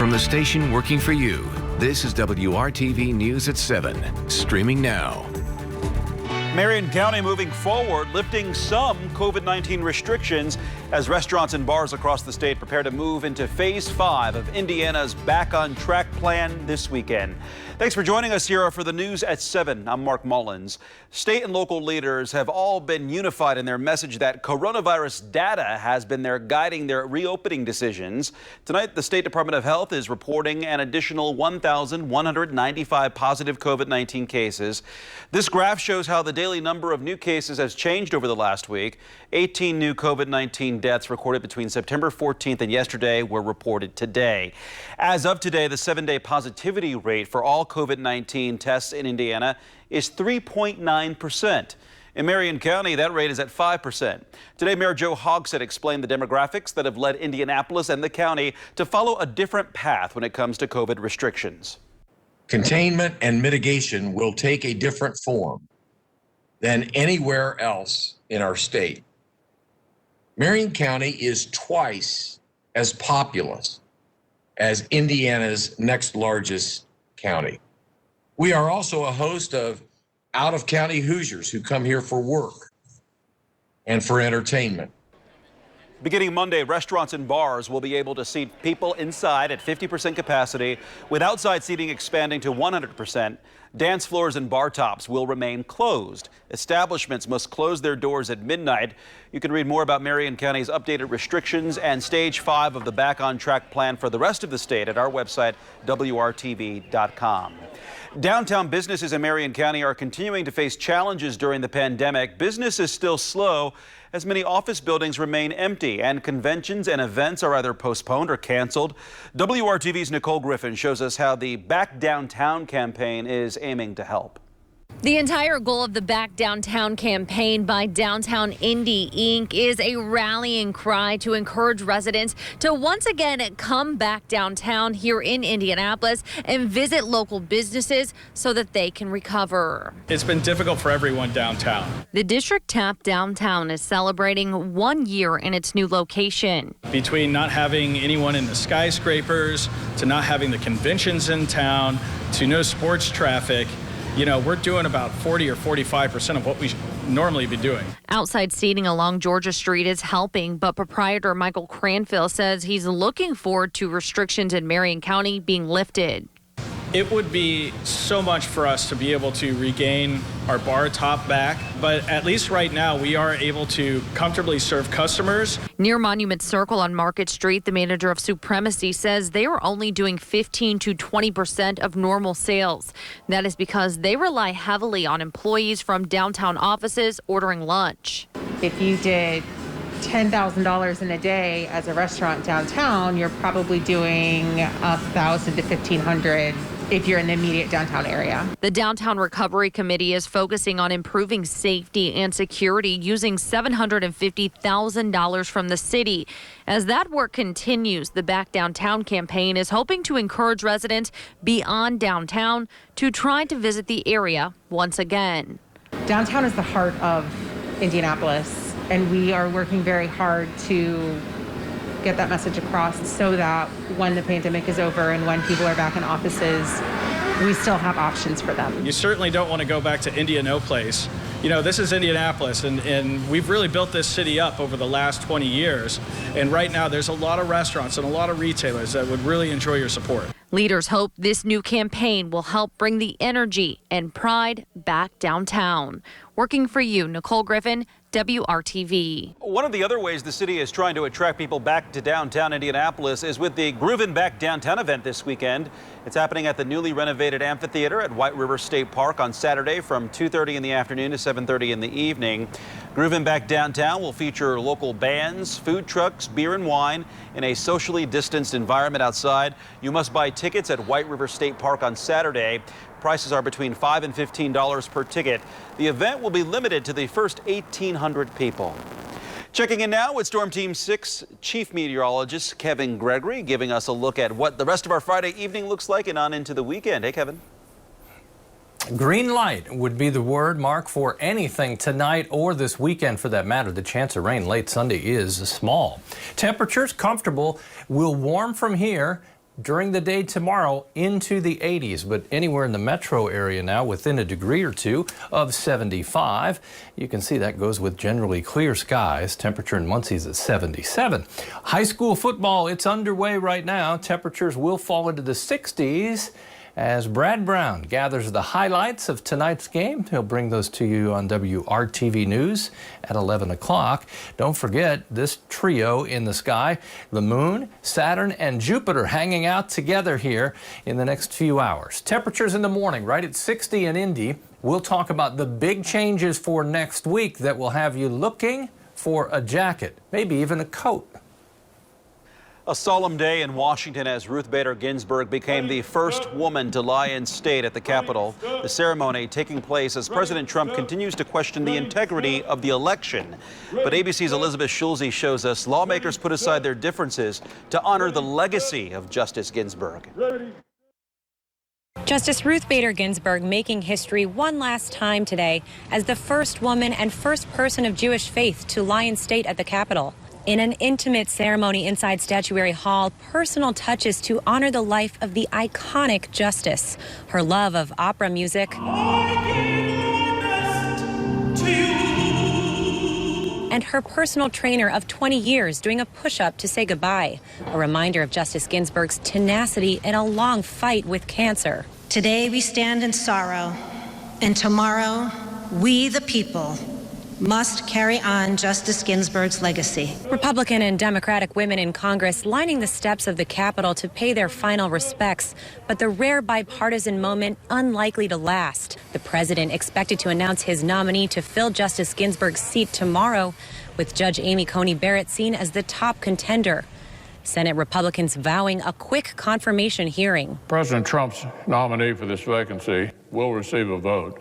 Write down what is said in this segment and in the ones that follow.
From the station working for you, this is WRTV News at 7, streaming now. Marion County moving forward, lifting some COVID-19 restrictions as restaurants and bars across the state prepare to move into Phase 5 of Indiana's Back on Track plan this weekend. Thanks for joining us here for the News at 7. I'm Mark Mullins. State and local leaders have all been unified in their message that coronavirus data has been guiding their reopening decisions. Tonight, the State Department of Health is reporting an additional 1,195 positive COVID-19 cases. This graph shows how the daily number of new cases has changed over the last week. 18 new COVID-19 deaths recorded between September 14th and yesterday were reported today. As of today, the 7-day positivity rate for all COVID-19 tests in Indiana is 3.9%. In Marion County, that rate is at 5%. Today, Mayor Joe Hogsett explained the demographics that have led Indianapolis and the county to follow a different path when it comes to COVID restrictions. Containment and mitigation will take a different form than anywhere else in our state. Marion County is twice as populous as Indiana's next largest county. We are also a host of out-of-county Hoosiers who come here for work and for entertainment. Beginning Monday, restaurants and bars will be able to seat people inside at 50% capacity, with outside seating expanding to 100%. Dance floors and bar tops will remain closed. Establishments must close their doors at midnight. You can read more about Marion County's updated restrictions and Stage 5 of the Back on Track plan for the rest of the state at our website, WRTV.com. Downtown businesses in Marion County are continuing to face challenges during the pandemic. Business is still slow as many office buildings remain empty and conventions and events are either postponed or canceled. WRTV's Nicole Griffin shows us how the Back Downtown campaign is aiming to help. The entire goal of the Back Downtown campaign by Downtown Indy Inc. is a rallying cry to encourage residents to once again come back downtown here in Indianapolis and visit local businesses so that they can recover. It's been difficult for everyone downtown. The District Tap Downtown is celebrating 1 year in its new location. Between not having anyone in the skyscrapers, to not having the conventions in town, to no sports traffic, you know, we're doing about 40 or 45% of what we normally be doing. Outside seating along Georgia Street is helping, but proprietor Michael Cranfield says he's looking forward to restrictions in Marion County being lifted. It would be so much for us to be able to regain our bar top back, but at least right now we are able to comfortably serve customers. Near Monument Circle on Market Street, the manager of Supremacy says they are only doing 15 to 20% of normal sales. That is because they rely heavily on employees from downtown offices ordering lunch. If you did $10,000 in a day as a restaurant downtown, you're probably doing $1,000 to $1,500 if you're in the immediate downtown area. The Downtown Recovery Committee is focusing on improving safety and security using $750,000 from the city. As that work continues, the Back Downtown campaign is hoping to encourage residents beyond downtown to try to visit the area once again. Downtown is the heart of Indianapolis, and we are working very hard to get that message across so that when the pandemic is over and when people are back in offices, we still have options for them. You certainly don't want to go back to India no place. You know, this is Indianapolis, and we've really built this city up over the last 20 years. And right now, there's a lot of restaurants and a lot of retailers that would really enjoy your support. Leaders hope this new campaign will help bring the energy and pride back downtown. Working for you, Nicole Griffin, WRTV. One of the other ways the city is trying to attract people back to downtown Indianapolis is with the Groovin' Back Downtown event this weekend. It's happening at the newly renovated amphitheater at White River State Park on Saturday from 2:30 in the afternoon to 7:30 in the evening. Groovin' Back Downtown will feature local bands, food trucks, beer and wine in a socially distanced environment outside. You must buy tickets at White River State Park on Saturday. Prices are between $5 and $15 per ticket. The event will be limited to the first 1,800 people. Checking in now with Storm Team 6 Chief Meteorologist Kevin Gregory, giving us a look at what the rest of our Friday evening looks like and on into the weekend. Hey, Kevin. Green light would be the word, Mark, for anything tonight or this weekend for that matter. The chance of rain late Sunday is small. Temperatures comfortable, will warm from here. during the day tomorrow into the 80s, but anywhere in the metro area now within a degree or two of 75. You can see that goes with generally clear skies. Temperature in Muncie's at 77. High school football, it's underway right now. Temperatures will fall into the 60s. As Brad Brown gathers the highlights of tonight's game, he'll bring those to you on WRTV News at 11 o'clock. Don't forget this trio in the sky, the moon, Saturn, and Jupiter hanging out together here in the next few hours. Temperatures in the morning right at 60 in Indy. We'll talk about the big changes for next week that will have you looking for a jacket, maybe even a coat. A solemn day in Washington as Ruth Bader Ginsburg became the first woman to lie in state at the Capitol. The ceremony taking place as President Trump continues to question the integrity of the election. But ABC's Elizabeth Schulze shows us lawmakers put aside their differences to honor the legacy of Justice Ginsburg. Justice Ruth Bader Ginsburg making history one last time today as the first woman and first person of Jewish faith to lie in state at the Capitol. In an intimate ceremony inside Statuary Hall, personal touches to honor the life of the iconic Justice, her love of opera music, and her personal trainer of 20 years doing a push-up to say goodbye, a reminder of Justice Ginsburg's tenacity in a long fight with cancer. Today we stand in sorrow, and tomorrow we, the people, must carry on Justice Ginsburg's legacy. Republican and Democratic women in Congress lining the steps of the Capitol to pay their final respects, but the rare bipartisan moment unlikely to last. The president expected to announce his nominee to fill Justice Ginsburg's seat tomorrow, with Judge Amy Coney Barrett seen as the top contender. Senate Republicans vowing a quick confirmation hearing. President Trump's nominee for this vacancy will receive a vote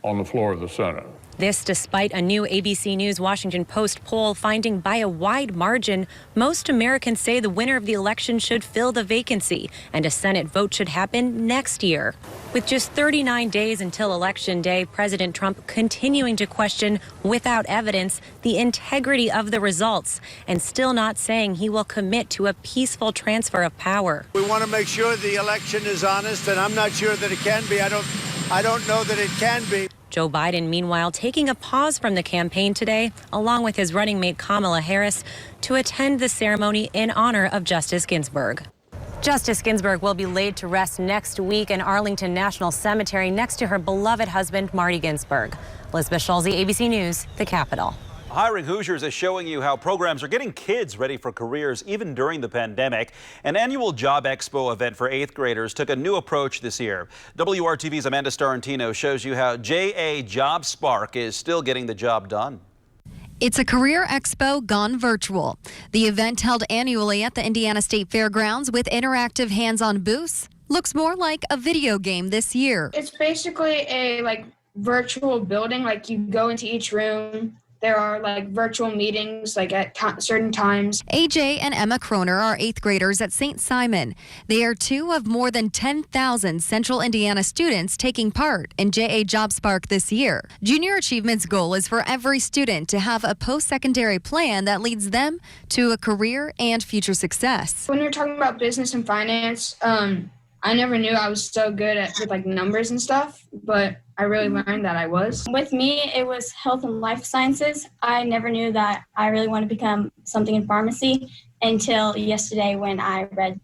on the floor of the Senate. This despite a new ABC News Washington Post poll finding by a wide margin, most Americans say the winner of the election should fill the vacancy and a Senate vote should happen next year. With just 39 days until Election Day, President Trump continuing to question without evidence the integrity of the results and still not saying he will commit to a peaceful transfer of power. We want to make sure the election is honest, and I'm not sure that it can be. I don't know that it can be. Joe Biden, meanwhile, taking a pause from the campaign today, along with his running mate Kamala Harris, to attend the ceremony in honor of Justice Ginsburg. Justice Ginsburg will be laid to rest next week in Arlington National Cemetery next to her beloved husband, Marty Ginsburg. Elizabeth Schulze, ABC News, the Capitol. Hiring Hoosiers is showing you how programs are getting kids ready for careers even during the pandemic. An annual Job Expo event for 8th graders took a new approach this year. WRTV's Amanda Starantino shows you how JA Job Spark is still getting the job done. It's a career expo gone virtual. The event, held annually at the Indiana State Fairgrounds with interactive hands-on booths, looks more like a video game this year. It's basically a virtual building. You go into each room. There are virtual meetings at certain times. AJ and Emma Kroner are 8th graders at St. Simon. They are two of more than 10,000 Central Indiana students taking part in JA Job Spark this year. Junior Achievement's goal is for every student to have a post-secondary plan that leads them to a career and future success. When you're talking about business and finance, I never knew I was so good with numbers and stuff, but I really learned that I was. With me, it was health and life sciences. I never knew that I really wanted to become something in pharmacy until yesterday when I read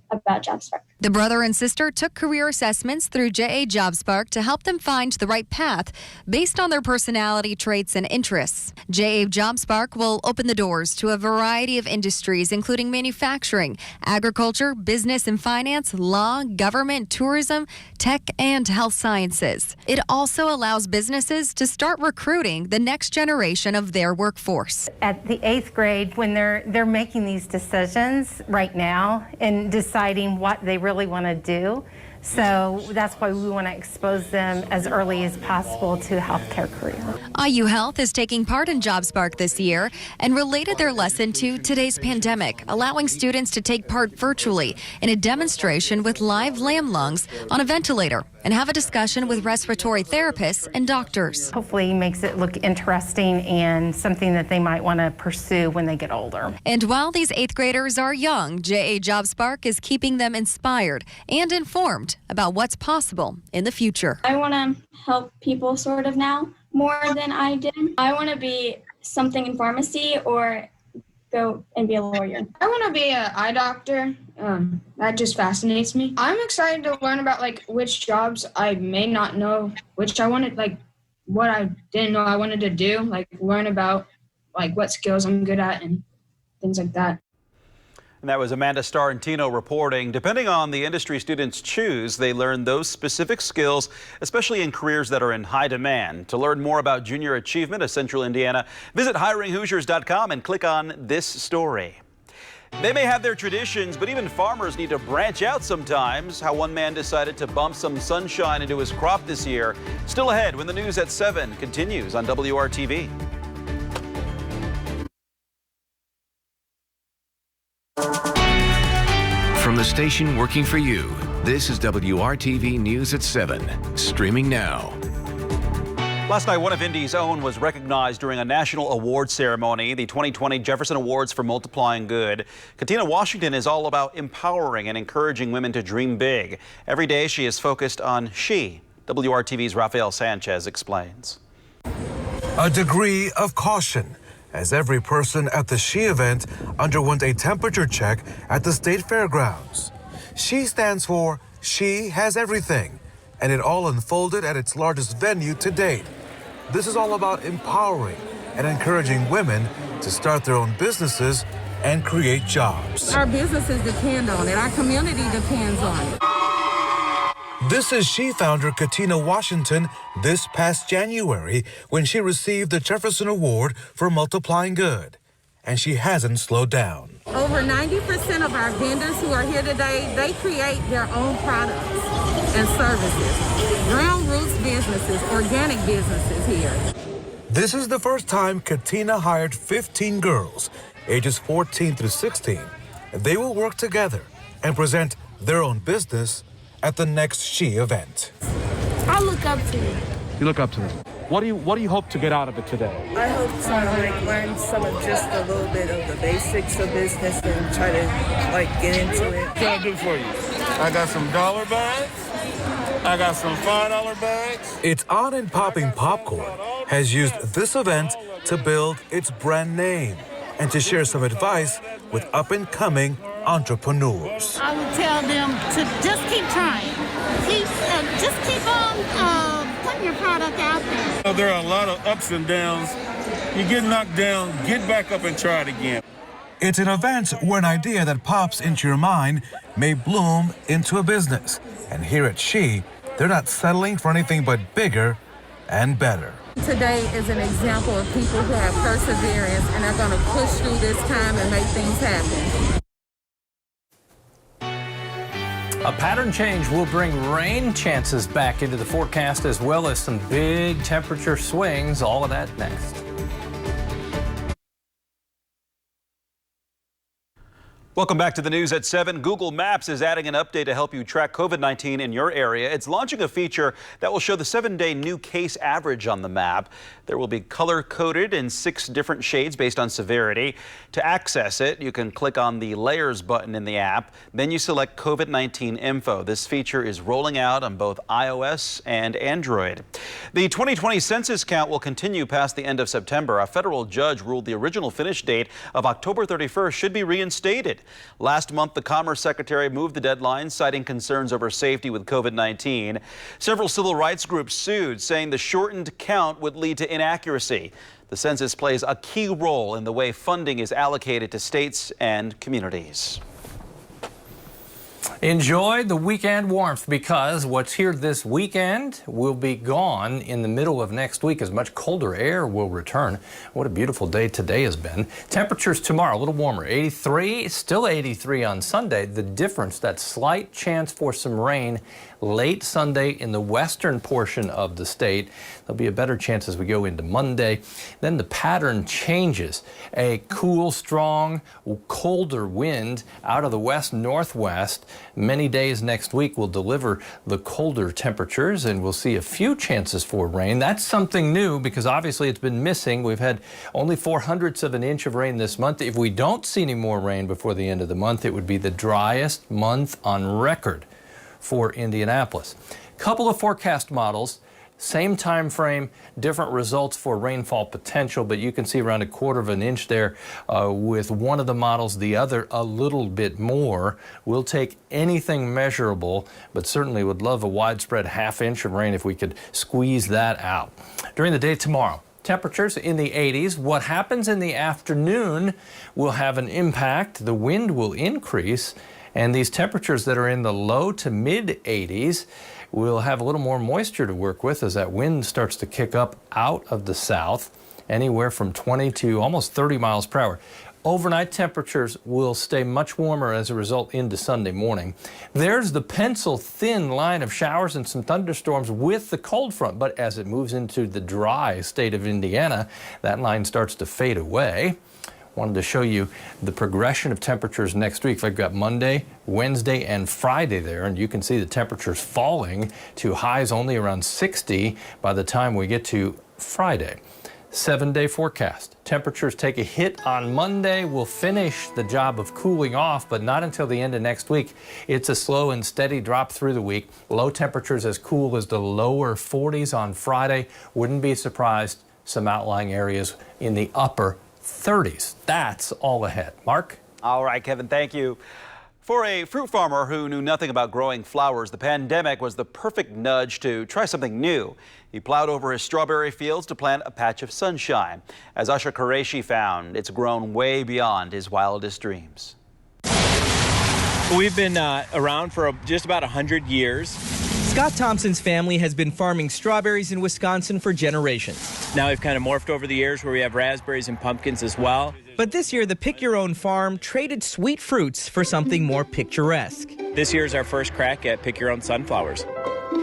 about Job Spark. The brother and sister took career assessments through JA Job Spark to help them find the right path based on their personality traits and interests. JA Job Spark will open the doors to a variety of industries, including manufacturing, agriculture, business and finance, law, government, tourism, tech, and health sciences. It also allows businesses to start recruiting the next generation of their workforce. At the 8th grade, when they're making these decisions right now and deciding what they really want to do. So that's why we want to expose them as early as possible to a healthcare career. IU Health is taking part in Job Spark this year and related their lesson to today's pandemic, allowing students to take part virtually in a demonstration with live lamb lungs on a ventilator and have a discussion with respiratory therapists and doctors. Hopefully makes it look interesting and something that they might want to pursue when they get older. And while these 8th graders are young, JA JobSpark is keeping them inspired and informed about what's possible in the future. I want to help people sort of now more than I did. I want to be something in pharmacy or go and be a lawyer. I want to be an eye doctor. That just fascinates me. I'm excited to learn about like which jobs I may not know, which I wanted, like what I didn't know I wanted to do, like learn about like what skills I'm good at and things like that. And that was Amanda Starrentino reporting. Depending on the industry students choose, they learn those specific skills, especially in careers that are in high demand. To learn more about junior achievement of Central Indiana, visit hiringhoosiers.com and click on this story. They may have their traditions, but even farmers need to branch out sometimes. How one man decided to bump some sunshine into his crop this year. Still ahead when the news at 7 continues on WRTV. From the station working for you, this is WRTV News at 7, streaming now. Last night, one of Indy's own was recognized during a national award ceremony, the 2020 Jefferson Awards for Multiplying Good. Katina Washington is all about empowering and encouraging women to dream big. Every day, she is focused on she. WRTV's Rafael Sanchez explains. A degree of caution, as every person at the She event underwent a temperature check at the state fairgrounds. She stands for She Has Everything, and it all unfolded at its largest venue to date. This is all about empowering and encouraging women to start their own businesses and create jobs. Our businesses depend on it. Our community depends on it. This is She founder Katina Washington this past January when she received the Jefferson Award for Multiplying Good. And she hasn't slowed down. Over 90% of our vendors who are here today, they create their own products and services. Ground roots businesses, organic businesses here. This is the first time Katina hired 15 girls, ages 14 through 16. They will work together and present their own business at the next She event. I look up to you. You look up to them. What do you hope to get out of it today? I hope to learn some of just a little bit of the basics of business and try to get into it. What can I do for you? I got some dollar bags. I got some $5 bags. It's On and Popping Popcorn has used this event to build its brand name and to share some advice with up-and-coming entrepreneurs. I would tell them to just keep trying. Just keep on putting your product out there. There are a lot of ups and downs. You get knocked down, get back up and try it again. It's an event where an idea that pops into your mind may bloom into a business. And here at She, they're not settling for anything but bigger and better. Today is an example of people who have perseverance and are going to push through this time and make things happen. A pattern change will bring rain chances back into the forecast, as well as some big temperature swings. All of that next. Welcome back to the news at 7. Google Maps is adding an update to help you track COVID-19 in your area. It's launching a feature that will show the 7-day new case average on the map. There will be color-coded in 6 different shades based on severity. To access it, you can click on the Layers button in the app. Then you select COVID-19 info. This feature is rolling out on both iOS and Android. The 2020 census count will continue past the end of September. A federal judge ruled the original finish date of October 31st should be reinstated. Last month, the Commerce Secretary moved the deadline, citing concerns over safety with COVID-19. Several civil rights groups sued, saying the shortened count would lead to inaccuracy. The census plays a key role in the way funding is allocated to states and communities. Enjoy the weekend warmth, because what's here this weekend will be gone in the middle of next week as much colder air will return. What a beautiful day today has been. Temperatures tomorrow a little warmer, 83, still 83 on Sunday. The difference, that slight chance for some rain late Sunday in the western portion of the state. There'll be a better chance as we go into Monday. Then the pattern changes. A cool, strong, colder wind out of the west-northwest. Many days next week will deliver the colder temperatures, and we'll see a few chances for rain. That's something new because obviously it's been missing. We've had only 0.04 of an inch of rain this month. If we don't see any more rain before the end of the month, it would be the driest month on record for Indianapolis. Couple of forecast models. Same time frame, different results for rainfall potential, but you can see around 1/4 of an inch there with one of the models, the other a little bit more. We'll take anything measurable, but certainly would love a widespread 1/2 inch of rain if we could squeeze that out. During the day tomorrow, temperatures in the 80s. What happens in the afternoon will have an impact. The wind will increase, and these temperatures that are in the low to mid 80s we'll have a little more moisture to work with as that wind starts to kick up out of the south, anywhere from 20 to almost 30 miles per hour. Overnight temperatures will stay much warmer as a result into Sunday morning. There's the pencil-thin line of showers and some thunderstorms with the cold front, but as it moves into the dry state of Indiana, that line starts to fade away. Wanted to show you the progression of temperatures next week. I've got Monday, Wednesday, and Friday there, and you can see the temperatures falling to highs only around 60 by the time we get to Friday. 7-day forecast. Temperatures take a hit on Monday. We'll finish the job of cooling off, but not until the end of next week. It's a slow and steady drop through the week. Low temperatures as cool as the lower 40s on Friday. Wouldn't be surprised. Some outlying areas in the upper 30s. That's all ahead. Mark? All right, Kevin, thank you. For a fruit farmer who knew nothing about growing flowers, the pandemic was the perfect nudge to try something new. He plowed over his strawberry fields to plant a patch of sunshine. As Usher Qureshi found, it's grown way beyond his wildest dreams. We've been around for just about 100 years. Scott Thompson's family has been farming strawberries in Wisconsin for generations. Now we've kind of morphed over the years where we have raspberries and pumpkins as well. But this year, the Pick Your Own Farm traded sweet fruits for something more picturesque. This year is our first crack at Pick Your Own Sunflowers.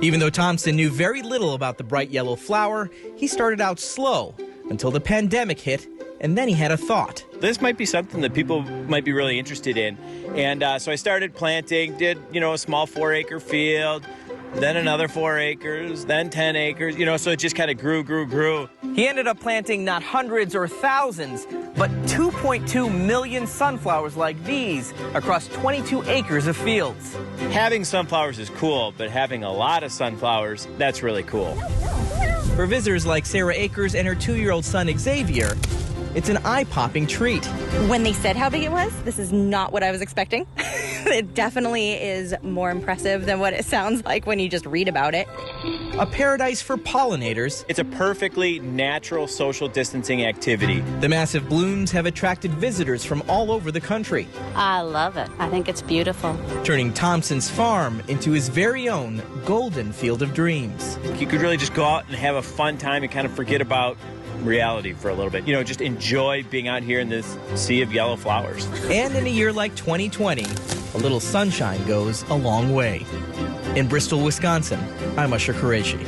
Even though Thompson knew very little about the bright yellow flower, he started out slow until the pandemic hit, and then he had a thought. This might be something that people might be really interested in. And so I started planting, did, a small 4-acre field, then another 4 acres, then 10 acres, so it just kind of grew. He ended up planting not hundreds or thousands, but 2.2 million sunflowers like these across 22 acres of fields. Having sunflowers is cool, but having a lot of sunflowers, that's really cool. For visitors like Sarah Akers and her 2-year-old son Xavier, it's an eye-popping treat. When they said how big it was, this is not what I was expecting. It definitely is more impressive than what it sounds like when you just read about it. A paradise for pollinators. It's a perfectly natural social distancing activity. The massive blooms have attracted visitors from all over the country. I love it. I think it's beautiful. Turning Thompson's farm into his very own golden field of dreams. You could really just go out and have a fun time and kind of forget about reality for a little bit. Just enjoy being out here in this sea of yellow flowers. And in a year like 2020, a little sunshine goes a long way. In Bristol, Wisconsin, I'm Usher Qureshi.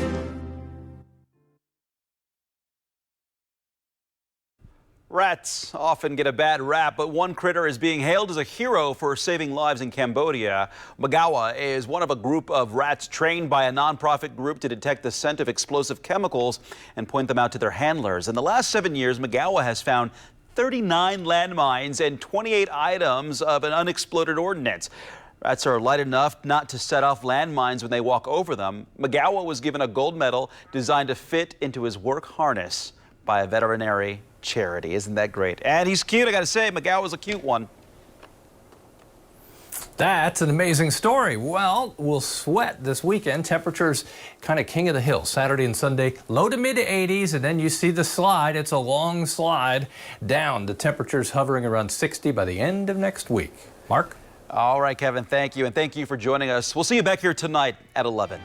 Rats often get a bad rap, but one critter is being hailed as a hero for saving lives in Cambodia. Magawa is one of a group of rats trained by a nonprofit group to detect the scent of explosive chemicals and point them out to their handlers. In the last 7 years, Magawa has found 39 landmines and 28 items of an unexploded ordnance. Rats are light enough not to set off landmines when they walk over them. Magawa was given a gold medal designed to fit into his work harness by a veterinary charity. Isn't that great? And he's cute, I gotta say. Magawa's a cute one. That's an amazing story. Well, we'll sweat this weekend. Temperatures kind of king of the hill. Saturday and Sunday, low to mid 80s, and then you see the slide. It's a long slide down. The temperatures hovering around 60 by the end of next week. Mark? All right, Kevin, thank you. And thank you for joining us. We'll see you back here tonight at 11.